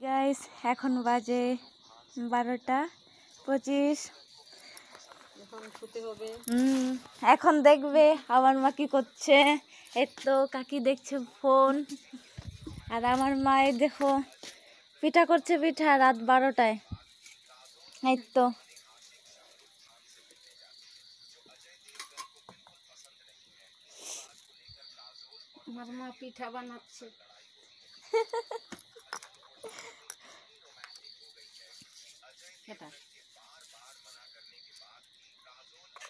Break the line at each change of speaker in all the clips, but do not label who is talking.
Guys এখন বাজে 12:25। এখন দেখবে আমার মা কি করছে। এই তো কাকি দেখছে ফোন, আর আমার মায়ের দেখো পিঠা করছে, পিঠা রাত 12টায়। এই তো
আমার মা পিঠা বানাচ্ছে।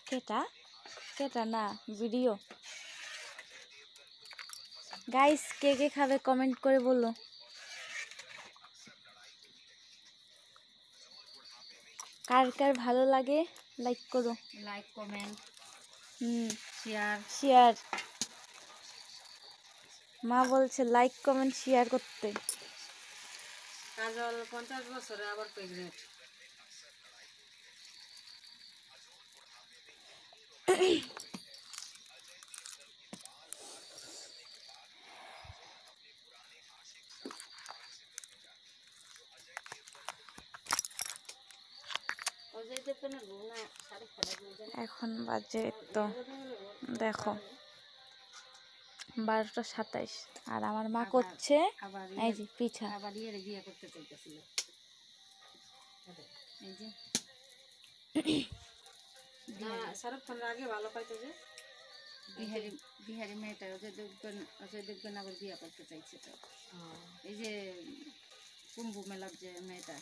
কেটা কেটা না ভিডিও। গাইস কে কে খাবে কমেন্ট করে বলো। কার কার ভালো লাগে লাইক করো,
লাইক কমেন্ট
শেয়ার শেয়ার। মা বলছে লাইক কমেন্ট শেয়ার করতে।
কাজল 50 বছরে আবার প্রেগনেন্ট।
এখন বাজে তো দেখো 12:27, আর আমার মা করছে এই যে পিঠা।
আবার বিয়ে করতে চাইতেছিল, এই যে শাহরুখ খানের আগে ভালো পাইতো যে বিহারি মেয়েটা অজয় দেবগন আবার বিয়ে করতে চাইছে। তো এই যে কুম্ভ মেলার যে মেয়েটা,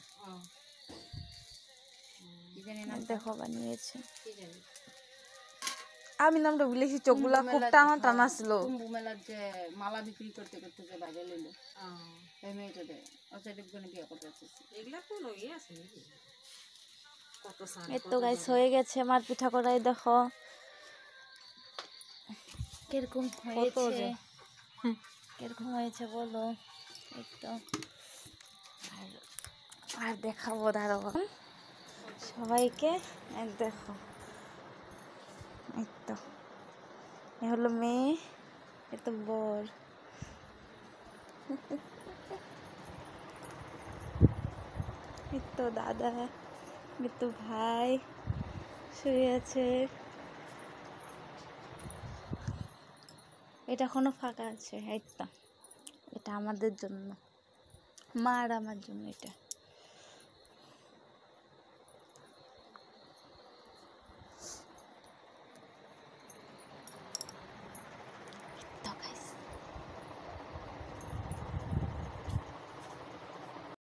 দেখো বানিয়েছে। আমি নামটা বলেছি, চোখগুলা খুব টানা টানা ছিল।
কুম্ভ মেলার যে মালা বিক্রি করতে করতে যে বাইরে লইলো, এই মেয়েটা অজয় দেবগনে বিয়ে করতে চাইছে। এগুলা কোনো ইয়ে আছে নাকি?
এই তো গাইস হয়ে গেছে আমার পিঠা করাই। দেখো কিরকম হয়েছে, কিরকম হয়েছে বলো। এই তো আর দেখাবো, দাঁড়াও সবাইকে। দেখো এই তো এ হলো মেয়ে, এ তো বর। এই তো দাদা, এই তো ভাই শুয়ে আছে। এটা এখনো ফাঁকা আছে। এই তো এটা আমাদের জন্য, মা আর আমার জন্য এটা।